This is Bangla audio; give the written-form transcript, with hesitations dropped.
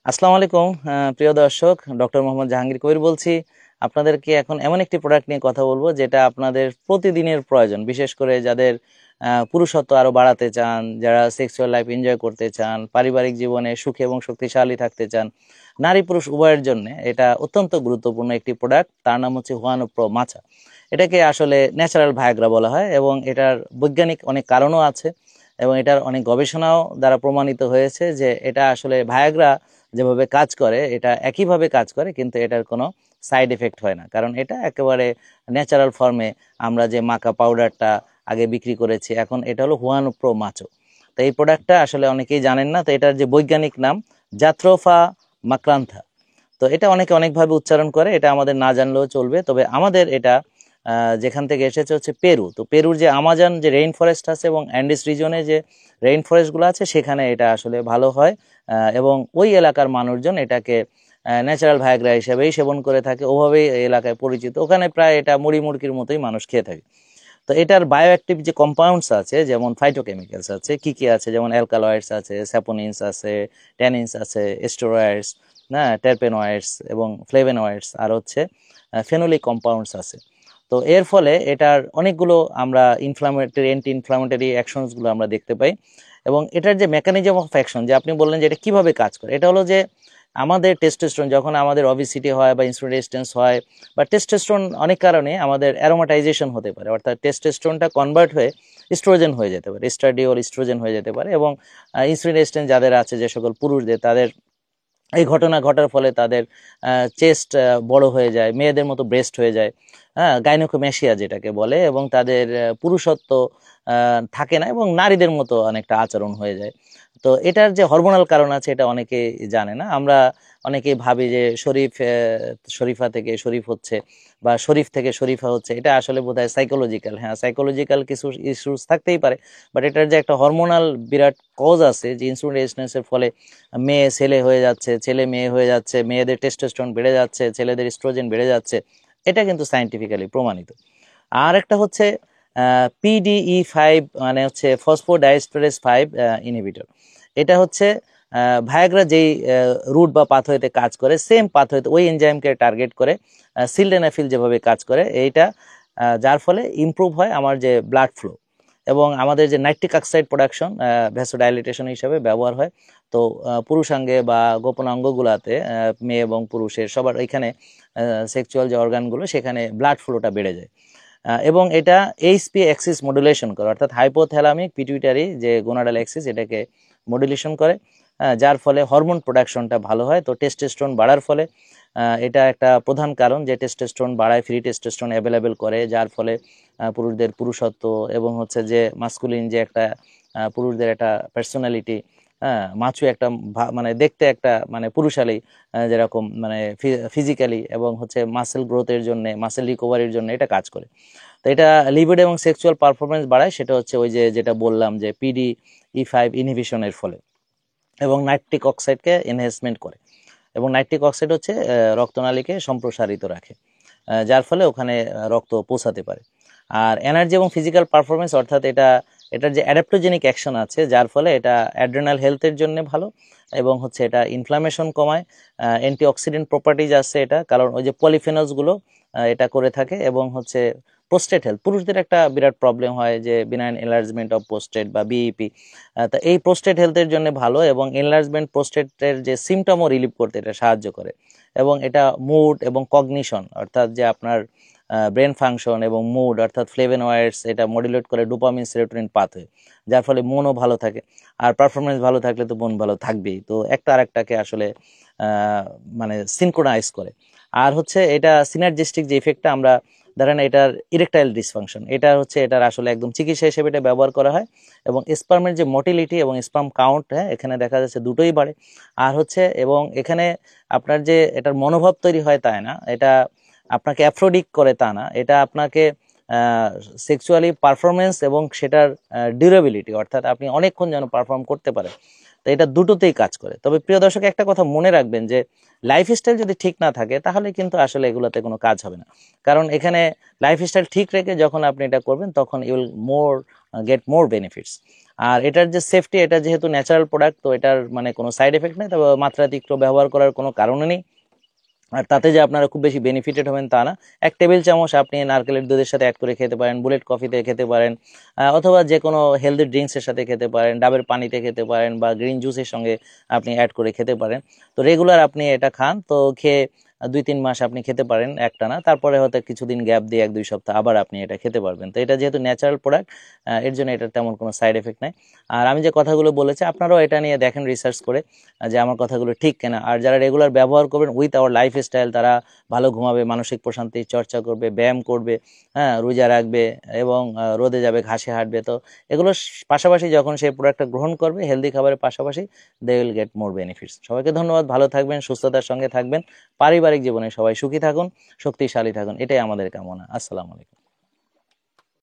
আসসালামু আলাইকুম প্রিয় দর্শক, ডক্টর মোহাম্মদ জাহাঙ্গীর কবির বলছি। আপনাদেরকে এখন এমন একটি প্রোডাক্ট নিয়ে কথা বলবো যেটা আপনাদের প্রতিদিনের প্রয়োজন, বিশেষ করে যাদের পুরুষত্ব আরো বাড়াতে চান, যারা সেক্সুয়াল লাইফ এনজয় করতে চান, পারিবারিক জীবনে সুখী এবং শক্তিশালী থাকতে চান। নারী পুরুষ উভয়ের জন্য এটা অত্যন্ত গুরুত্বপূর্ণ একটি প্রোডাক্ট। তার নাম হচ্ছে হুয়ানো প্রো মাচা। এটাকে আসলে ন্যাচারাল ভায়াগ্রা বলা হয় এবং এটার বৈজ্ঞানিক অনেক কারণও আছে এবং এটার অনেক গবেষণাও দ্বারা প্রমাণিত হয়েছে যে এটা আসলে ভায়াগ্রা যেভাবে কাজ করে এটা একইভাবে কাজ করে, কিন্তু এটার কোনো সাইড এফেক্ট হয় না, কারণ এটা একেবারে ন্যাচারাল ফর্মে। আমরা যে মাকা পাউডারটা আগে বিক্রি করেছি, এখন এটা হলো হুয়ানো প্রো মাচো। তো এই প্রোডাক্টটা আসলে অনেকেই জানেন না। তো এটার যে বৈজ্ঞানিক নাম জাত্রোফা মাক্রান্থা। তো এটা অনেকে অনেকভাবে উচ্চারণ করে, এটা আমাদের না জানলেও চলবে। তবে আমাদের এটা যেখান থেকে এসেছে হচ্ছে পেরু। তো পেরুর যে আমাজন যে রেইন ফরেস্ট আছে এবং অ্যান্ডিস রিজনে যে রেইন ফরেস্টগুলো আছে, সেখানে এটা আসলে ভালো হয়। এবং ওই এলাকার মানুষজন এটাকে ন্যাচারাল ভায়াগ্রা হিসেবেই সেবন করে থাকে, ওভাবেই এই এলাকায় পরিচিত। ওখানে প্রায় এটা মুড়ি মুড়কির মতোই মানুষ খেয়ে থাকে। তো এটার বায়োঅ্যাক্টিভ যে কম্পাউন্ডস আছে, যেমন ফাইটোকেমিক্যালস আছে, কি কি আছে, যেমন অ্যালকালয়েডস আছে, স্যাপোনিনস আছে, ট্যানিনস আছে, স্টেরয়েডস, না টারপেনয়েডস এবং ফ্লেভেনয়েডস, আর হচ্ছে ফেনোলিক কম্পাউন্ডস আছে। তো এর ফলে এটার অনেকগুলো আমরা ইনফ্লামেটরি অ্যান্টি ইনফ্লামেটরি অ্যাকশনসগুলো আমরা দেখতে পাই। এবং এটার যে মেকানিজম অফ অ্যাকশন, যে আপনি বললেন যে এটা কিভাবে কাজ করে, এটা হলো যে আমাদের টেস্টোস্টেরন যখন আমাদের অবিসিটি হয় বা ইনসুলিন রেজিস্ট্যান্স হয়, বা টেস্টোস্টেরন অনেক কারণে আমাদের অ্যারোমাটাইজেশন হতে পারে, অর্থাৎ টেস্টোস্টেরনটা কনভার্ট হয়ে ইস্ট্রোজেন হয়ে যেতে পারে, এস্ট্রাডিওল ইস্ট্রোজেন হয়ে যেতে পারে। এবং ইনসুলিন রেজিস্ট্যান্স যাদের আছে, যে সকল পুরুষদের, তাদের এই ঘটনা ঘটার ফলে তাদের চেস্ট বড় হয়ে যায়, মেয়েদের মতো ব্রেস্ট হয়ে যায়, হ্যাঁ, গাইনোকোমেশিয়া যেটাকে বলে, এবং তাদের পুরুষত্ব থাকে না এবং নারীদের মতো অনেকটা আচরণ হয়ে যায়। তো এটার যে হরমোনাল কারণ আছে এটা অনেকে জানে না। আমরা অনেকেই ভাবি যে শরীফা থেকে শরীফ হচ্ছে বা শরীফ থেকে শরীফা হচ্ছে, এটা আসলে বোধহয় সাইকোলজিক্যাল। হ্যাঁ, সাইকোলজিক্যাল কিছু ইস্যুস থাকতেই পারে, বাট এটার যে একটা হরমোনাল বিরাট কজ আছে, যে ইনসুলিন রেজিস্ট্যান্সের ফলে মেয়ে ছেলে হয়ে যাচ্ছে, ছেলে মেয়ে হয়ে যাচ্ছে, মেয়েদের টেস্টোস্টেরন বেড়ে যাচ্ছে, ছেলেদের ইস্ট্রোজেন বেড়ে যাচ্ছে, এটা কিন্তু সায়েন্টিফিক্যালি প্রমাণিত। আর একটা হচ্ছে PDE5, মানে হচ্ছে ফসফোডাইএস্টারেজ 5 ইনহিবিটর। এটা হচ্ছে ভায়াগ্রা যেই রুট বা পাথওয়েতে কাজ করে, সেম পাথওয়েতে ওই এনজাইমকে টার্গেট করে সিলডেনাফিল যেভাবে কাজ করে এইটা, যার ফলে ইমপ্রুভ হয় আমার যে ব্লাড ফ্লো এবং আমাদের যে নাইট্রিক অক্সাইড প্রোডাকশন ভ্যাসোডাইলিটেশন হিসাবে ব্যবহার হয়। তো পুরুষাঙ্গে বা গোপন অঙ্গগুলাতে মেয়ে এবং পুরুষের সবার এখানে সেক্সুয়াল যে অর্গানগুলো, সেখানে ব্লাড ফ্লোটা বেড়ে যায়। এবং এটা এইচপি অ্যাক্সিস মডুলেশন করে, অর্থাৎ হাইপোথ্যালামিক পিটুইটারি যে গোনাডাল অ্যাক্সিস, এটাকে মডুলেশন করে, যার ফলে হরমোন প্রোডাকশনটা ভালো হয়। তো টেস্টোস্টেরন বাড়ার ফলে এটা একটা প্রধান কারণ, যে টেস্টোস্টেরন বাড়ায়, ফ্রি টেস্টোস্টেরন অ্যাভেলেবেল করে, যার ফলে পুরুষদের পুরুষত্ব এবং হচ্ছে যে মাস্কুলিন যে একটা পুরুষদের একটা পার্সোনালিটি, হ্যাঁ, মাছু একটা মানে দেখতে একটা মানে পুরুষালী, যেরকম মানে ফিজিক্যালি এবং হচ্ছে মাসেল গ্রোথের জন্য, মাসেল রিকভারির জন্য এটা কাজ করে। তো এটা লিবিডো এবং সেক্সুয়াল পারফরমেন্স বাড়ায়, সেটা হচ্ছে ওই যে যেটা বললাম যে PDE5 ইনহিবিশনের ফলে, এবং নাইট্রিক অক্সাইডকে এনহ্যান্সমেন্ট করে। এবং নাইট্রিক অক্সাইড হচ্ছে রক্তনালীকে সম্প্রসারিত রাখে, যার ফলে ওখানে রক্ত পৌঁছাতে পারে। আর এনার্জি এবং ফিজিক্যাল পারফরমেন্স, অর্থাৎ এটার যে অ্যাডাপ্টোজেনিক অ্যাকশন আছে, যার ফলে এটা অ্যাড্রেনাল হেলথের জন্য ভালো, এবং হচ্ছে এটা ইনফ্লামেশন কমায়, অ্যান্টিঅক্সিডেন্ট প্রপার্টিজ আছে এটা, কারণ ওই যে পলিফেনলসগুলো এটা করে থাকে। এবং হচ্ছে প্রোস্টেট হেলথ, পুরুষদের একটা বিরাট প্রবলেম হয় যে বিনাইন এনলার্জমেন্ট অফ প্রোস্টেট বা বিইপি, তা এই প্রোস্টেট হেলথের জন্য ভালো, এবং এনলার্জমেন্ট প্রোস্টেটের যে সিমটমও রিলিভ করতে এটা সাহায্য করে। এবং এটা মুড এবং কগনিশন, অর্থাৎ যে আপনার ব্রেন ফাংশন এবং মুড, অর্থাৎ ফ্লেভেনয়েডস, এটা মডুলেট করে ডোপামিন সেরোটোনিন পাথওয়ে, যার ফলে মনও ভালো থাকে। আর পারফরমেন্স ভালো থাকলে তো মন ভালো থাকবেই। তো একটা আরেকটাকে আসলে মানে সিনক্রোনাইজ করে। আর হচ্ছে এটা সিনার্জিস্টিক যে ইফেক্টটা, আমরা ধরেন এটার ইরেকটাইল ডিসফাংশন, এটা হচ্ছে এটার আসলে একদম চিকিৎসা হিসেবে এটা ব্যবহার করা হয়। এবং স্পার্মের যে মোটিলিটি এবং স্পার্ম কাউন্ট, হ্যাঁ, এখানে দেখা যাচ্ছে দুটোই বাড়ে। আর হচ্ছে এবং এখানে আপনার যে এটার মনোভাব তৈরি হয় তাই না, এটা আপনাকে অ্যাফ্রোডিক করে তা না, এটা আপনাকে সেক্সুয়ালি পারফরমেন্স এবং সেটার ডিউরেবিলিটি, অর্থাৎ আপনি অনেকক্ষণ যেন পারফর্ম করতে পারেন। তো তো এটা দুটোতেই কাজ করে। তবে প্রিয় দর্শক, একটা কথা মনে রাখবেন যে লাইফস্টাইল যদি ঠিক না থাকে তাহলে কিন্তু আসলে এগুলোতে কোনো কাজ হবে না। কারণ এখানে লাইফস্টাইল ঠিক রেখে যখন আপনি এটা করবেন তখন you will get more benefits. আর এটার যে সেফটি, এটা যেহেতু ন্যাচারাল প্রোডাক্ট, তো এটার মানে কোনো সাইড এফেক্ট নেই, তবে মাত্রাতিরিক্ত ব্যবহার করার কোনো কারণে নেই। আর তাতে যে আপনারা খুব বেশি বেনিফিটেড হবেন তা না। 1 টেবিল চামচ আপনি নারকেলের দুধের সাথে অ্যাড করে খেতে পারেন, বুলেট কফিতে খেতে পারেন, অথবা যে কোনো হেলদি ড্রিঙ্কসের সাথে খেতে পারেন, ডাবের পানিতে খেতে পারেন, বা গ্রিন জুসের সঙ্গে আপনি অ্যাড করে খেতে পারেন। তো রেগুলার আপনি এটা খান, তো খেয়ে 2-3 মাস আপনি খেতে পারেন একটানা, তারপরে হয়তো কিছুদিন গ্যাপ দিয়ে 1-2 সপ্তাহ আবার আপনি এটা খেতে পারবেন। তো এটা যেহেতু ন্যাচারাল প্রোডাক্ট, এর জন্য এটার তেমন কোনো সাইড এফেক্ট নাই। আর আমি যে কথাগুলো বলেছি আপনারাও এটা নিয়ে দেখেন, রিসার্চ করে যে আমার কথাগুলো ঠিক কিনা। আর যারা রেগুলার ব্যবহার করবেন উইথ আওয়ার লাইফস্টাইল, তারা ভালো ঘুমাবে, মানসিক প্রশান্তি চর্চা করবে, ব্যায়াম করবে, হ্যাঁ, রোজা রাখবে, এবং রোদে যাবে, ঘাসে হাঁটবে। তো এগুলো পাশাপাশি যখন সেই প্রোডাক্টটা গ্রহণ করবে হেলদি খাবারের পাশাপাশি, they will get more benefits. সবাইকে ধন্যবাদ, ভালো থাকবেন, সুস্থতার সঙ্গে থাকবেন, পারিবারিক জীবনে সবাই সুখী থাকুন, শক্তিশালী থাকুন, এটাই আমাদের কামনা। আসসালামু আলাইকুম।